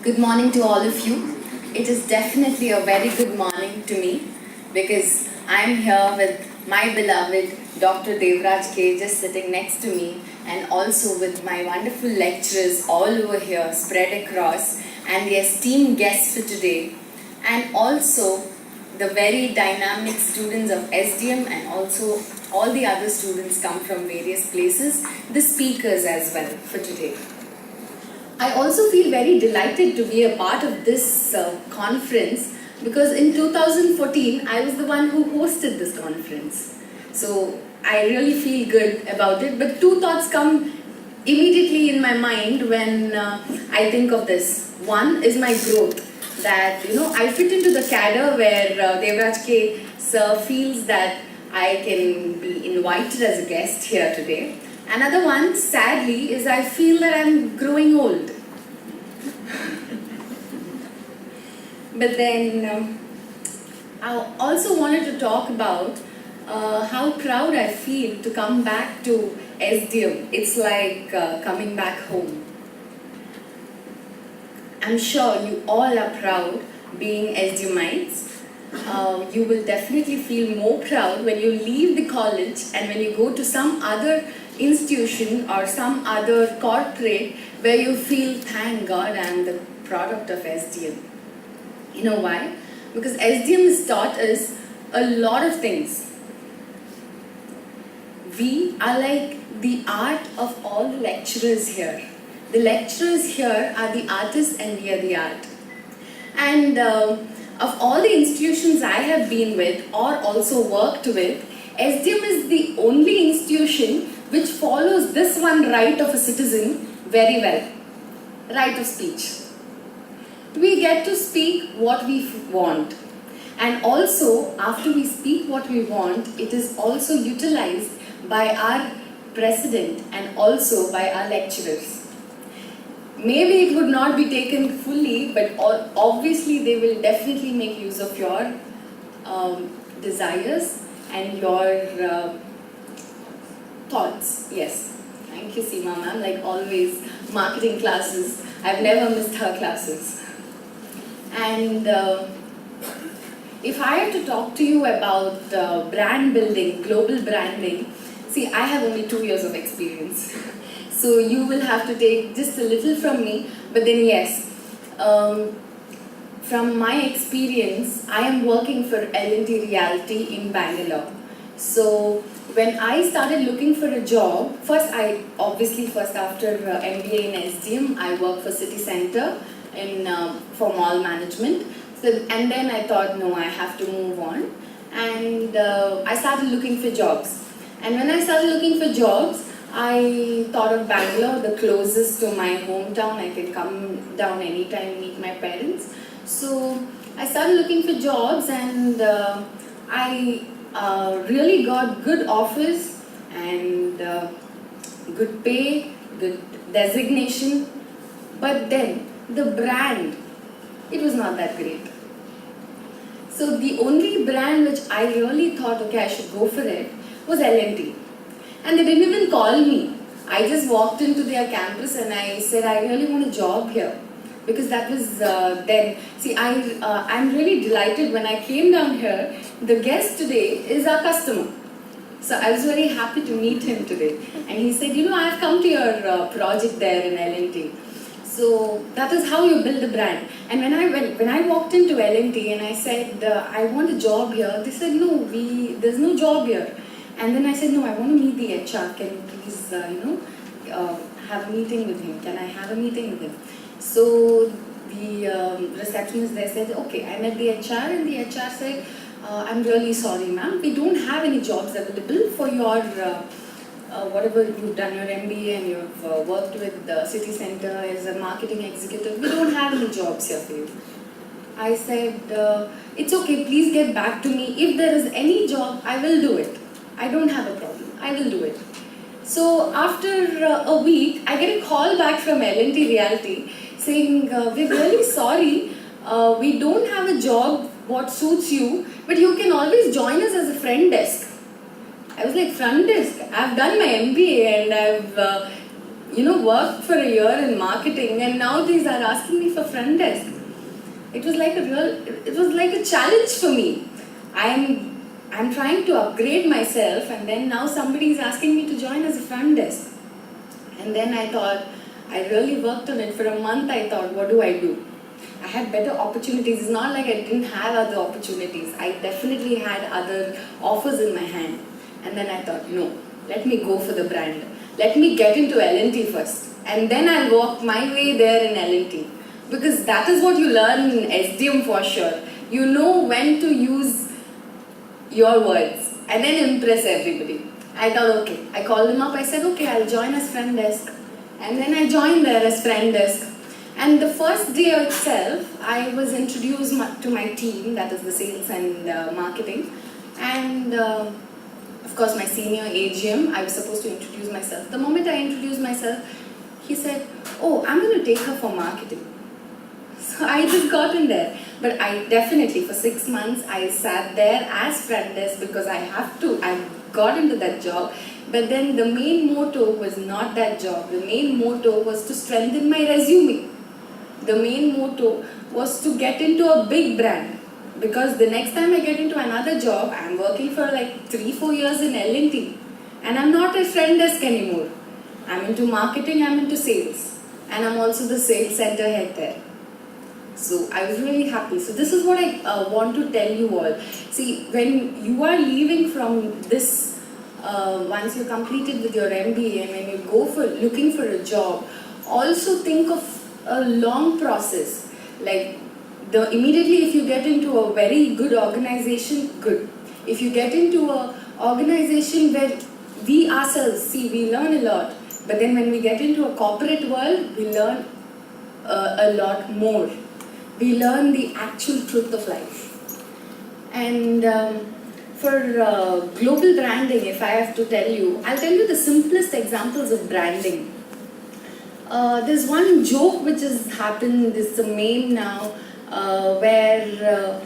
Good morning to all of you. It is definitely a very good morning to me because I am here with my beloved Dr. Devraj K just sitting next to me, and also with my wonderful lecturers all over here spread across, and the esteemed guests for today, and also the very dynamic students of SDM, and also all the other students come from various places, the speakers as well for today. I also feel very delighted to be a part of this conference because in 2014 I was the one who hosted this conference. So I really feel good about it, but two thoughts come immediately in my mind when I think of this. One is my growth, that I fit into the cadre where Devraj K sir feels that I can be invited as a guest here today. Another one, sadly, is I feel that I'm growing old. But then I also wanted to talk about how proud I feel to come back to SDM. It's like coming back home. I'm sure you all are proud being SDMites. You will definitely feel more proud when you leave the college and when you go to some other institution or some other corporate where you feel, thank God I'm the product of SDM. You know why? Because SDM has taught us a lot of things. We are like the art of all the lecturers here. The lecturers here are the artists and we are the art. And of all the institutions I have been with or also worked with, SDM is the only institution which follows this one right of a citizen very well. Right of speech. We get to speak what we want. And also, after we speak what we want, it is also utilized by our president and also by our lecturers. Maybe it would not be taken fully, but obviously they will definitely make use of your desires and your thoughts. Yes. Thank you, Seema ma'am. Like always, marketing classes. I've never missed her classes. And if I had to talk to you about brand building, global branding, see, I have only 2 years of experience. So you will have to take just a little from me. But then yes, from my experience, I am working for L&T Realty in Bangalore. So when I started looking for a job, first after MBA in SDM, I worked for City Center for mall management. So, and then I thought, no, I have to move on. And I started looking for jobs. And when I started looking for jobs, I thought of Bangalore, the closest to my hometown. I can come down anytime, meet my parents. So I started looking for jobs, and I really got good offers and good pay, good designation. But then the brand, it was not that great. So the only brand which I really thought, okay, I should go for it, was L&T. And they didn't even call me. I just walked into their campus and I said, I really want a job here. Because that was then. See, I'm really delighted when I came down here. The guest today is our customer. So I was very happy to meet him today. And he said, I've come to your project there in L&T. So that is how you build a brand. And when I walked into L&T and I said, I want a job here, they said, no, there's no job here. And then I said, no, I want to meet the HR. Can you please, have a meeting with him? Can I have a meeting with him? So the receptionist there said, okay. I met the HR and the HR said, I'm really sorry, ma'am. We don't have any jobs available for your whatever you've done, your MBA, and you've worked with the city center as a marketing executive. We don't have any jobs here for you. I said, it's okay, please get back to me. If there is any job, I will do it. I don't have a problem. I will do it. So after a week, I get a call back from L&T Realty saying, we're really sorry. We don't have a job what suits you, but you can always join us as a front desk. I was like, front desk? I've done my MBA and I've worked for a year in marketing, and now these are asking me for front desk. It was like a challenge for me. I'm trying to upgrade myself, and then now somebody is asking me to join as a front desk. And then I thought, I really worked on it for a month. I thought, what do I do? I had better opportunities. It's not like I didn't have other opportunities. I definitely had other offers in my hand. And then I thought, no, let me go for the brand. Let me get into L&T first. And then I'll walk my way there in L&T. Because that is what you learn in SDM for sure. You know when to use your words and then impress everybody. I thought, okay. I called them up. I said, okay, I'll join as front desk. And then I joined there as front desk. And the first day itself, I was introduced to my team, that is the sales and marketing. And of course, my senior AGM, I was supposed to introduce myself. The moment I introduced myself, he said, oh, I'm going to take her for marketing. So I just got in there. But I definitely, for 6 months, I sat there as front desk because I got into that job. But then the main motto was not that job. The main motto was to strengthen my resume. The main motto was to get into a big brand. Because the next time I get into another job, I'm working for like 3-4 years in L&T. And I'm not a front desk anymore. I'm into marketing, I'm into sales. And I'm also the sales center head there. So I was really happy. So this is what I want to tell you all. See, when you are leaving from this, once you're completed with your MBA and when you go for looking for a job, also think of a long process. Like immediately if you get into a very good organization, good. If you get into an organization where we ourselves, we learn a lot. But then when we get into a corporate world, we learn a lot more. We learn the actual truth of life. And for global branding, if I have to tell you, I'll tell you the simplest examples of branding. There's one joke which has happened, this is a meme now, where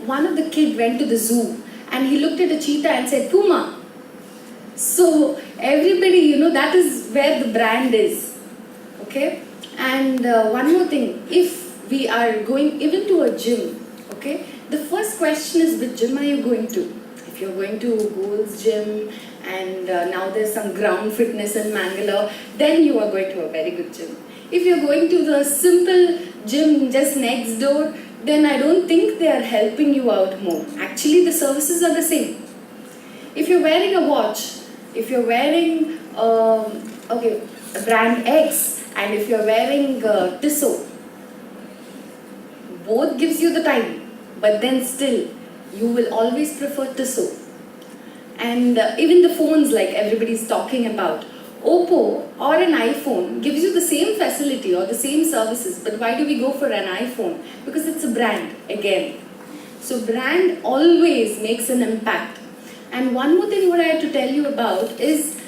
one of the kids went to the zoo and he looked at a cheetah and said, Puma. So everybody, that is where the brand is. Okay? And one more thing, if we are going even to a gym, okay, the first question is, which gym are you going to? If you're going to Gold's gym and now there's some ground fitness in Mangalore, then you are going to a very good gym. If you're going to the simple gym just next door, then I don't think they are helping you out more. Actually, the services are the same. If you're wearing a watch, if you're wearing brand X, and if you're wearing Tissot, both gives you the time, but then still you will always prefer Tissot. And even the phones, like everybody's talking about, Oppo or an iPhone gives you the same facility or the same services, but why do we go for an iPhone? Because it's a brand again. So brand always makes an impact. And one more thing what I have to tell you about is,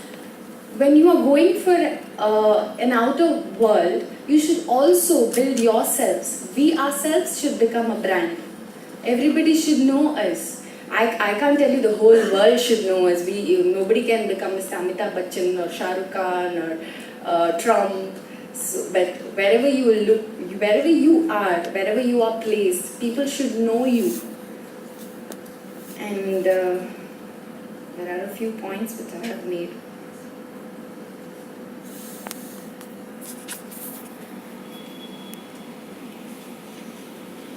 when you are going for an outer world, you should also build yourselves. We ourselves should become a brand. Everybody should know us. I can't tell you the whole world should know us. Nobody can become Mr. Amitabh Bachchan or Shah Rukh Khan or Trump. So, but wherever you look, wherever you are placed, people should know you. And there are a few points which I have made.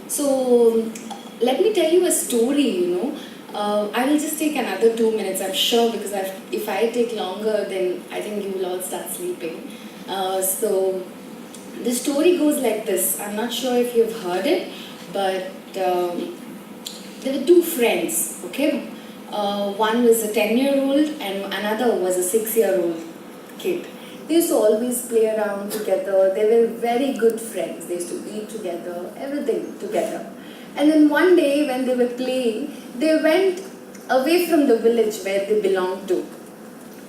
So let me tell you a story, I will just take another 2 minutes, I'm sure, because if I take longer, then I think you will all start sleeping. So the story goes like this. I'm not sure if you've heard it, but there were two friends, okay? One was a 10-year-old and another was a 6-year-old kid. They used to always play around together. They were very good friends. They used to eat together, everything together. And then one day when they were playing, they went away from the village where they belonged to.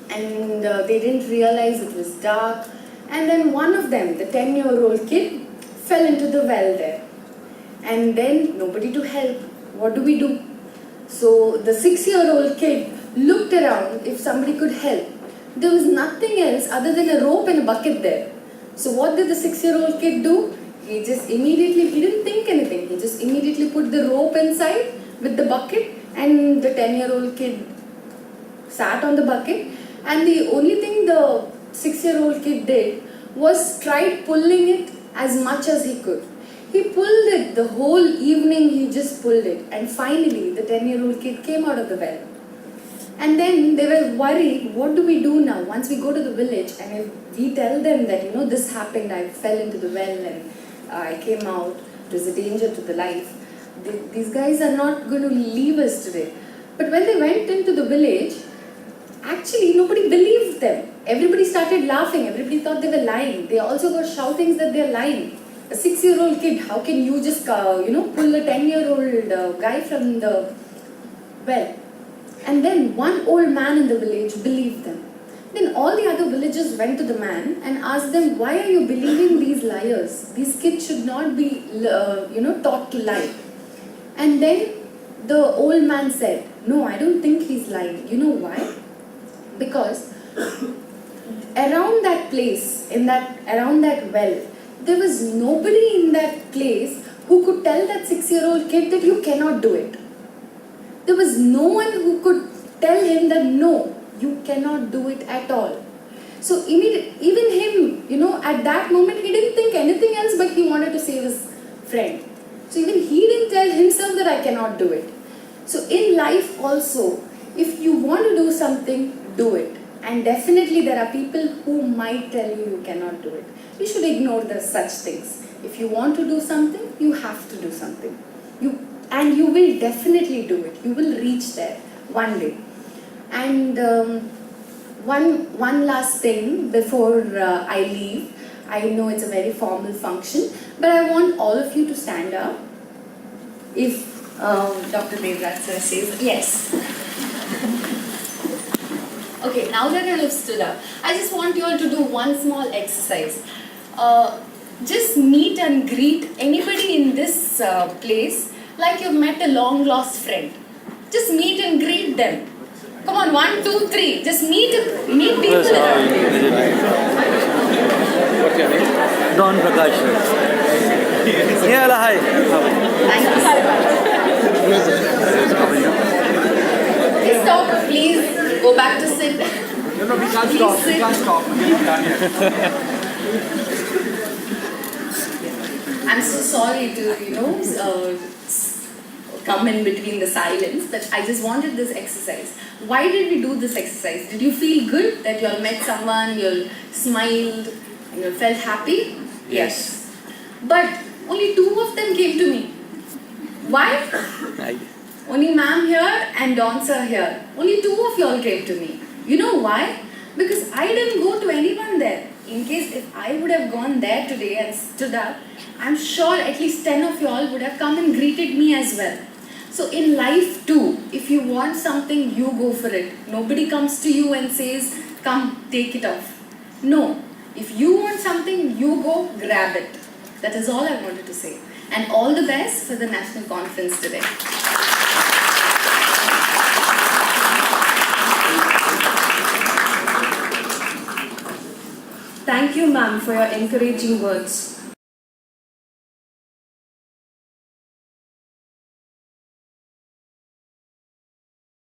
And they didn't realize it was dark. And then one of them, the 10-year-old kid, fell into the well there. And then nobody to help. What do we do? So the 6-year-old kid looked around if somebody could help. There was nothing else other than a rope and a bucket there. So what did the 6-year-old kid do? He didn't think anything. He just immediately put the rope inside with the bucket, and the 10-year-old kid sat on the bucket, and the only thing the 6-year-old kid did was tried pulling it as much as he could. He pulled it the whole evening, he just pulled it, and finally the 10-year-old kid came out of the well. And then they were worried, what do we do now once we go to the village and if we tell them that, this happened, I fell into the well and I came out, there's a danger to the life. These guys are not going to leave us today. But when they went into the village, actually nobody believed them. Everybody started laughing, everybody thought they were lying. They also got shoutings that they're lying. A 6-year-old kid, how can you just, pull a 10-year-old guy from the well? And then one old man in the village believed them. Then all the other villagers went to the man and asked them, why are you believing these liars? These kids should not be, taught to lie. And then the old man said, no, I don't think he's lying. You know why? Because around that place, around that well, there was nobody in that place who could tell that 6-year-old kid that you cannot do it. There was no one who could tell him that no, you cannot do it at all. So even him, at that moment he didn't think anything else but he wanted to save his friend. So even he didn't tell himself that I cannot do it. So in life also, if you want to do something, do it. And definitely there are people who might tell you cannot do it. You should ignore such things. If you want to do something, you have to do something. And you will definitely do it. You will reach there one day. And one last thing before I leave. I know it's a very formal function, but I want all of you to stand up. If Dr. Devraj sir says yes. Okay, now that I have stood up, I just want you all to do one small exercise. Just meet and greet anybody in this place like you've met a long lost friend. Just meet and greet them. Come on, 1, 2, 3. Just meet people around you. What's your name? Don Prakash. Nihala, hi. Thank you so much. Please stop, please. Go back to sit. No, we can't stop. Sit. We can't stop. We are done here. I'm so sorry to, come in between the silence, but I just wanted this exercise. Why did we do this exercise? Did you feel good that you all met someone, you all smiled, and you felt happy? Yes. But only 2 of them came to me. Why? Only ma'am here and Don sir here. Only 2 of you all came to me. You know why? Because I didn't go to anyone there. In case if I would have gone there today and stood up, I'm sure at least 10 of you all would have come and greeted me as well. So in life too, if you want something, you go for it. Nobody comes to you and says, come, take it off. No. If you want something, you go grab it. That is all I wanted to say. And all the best for the national conference today. Thank you, ma'am, for your encouraging words.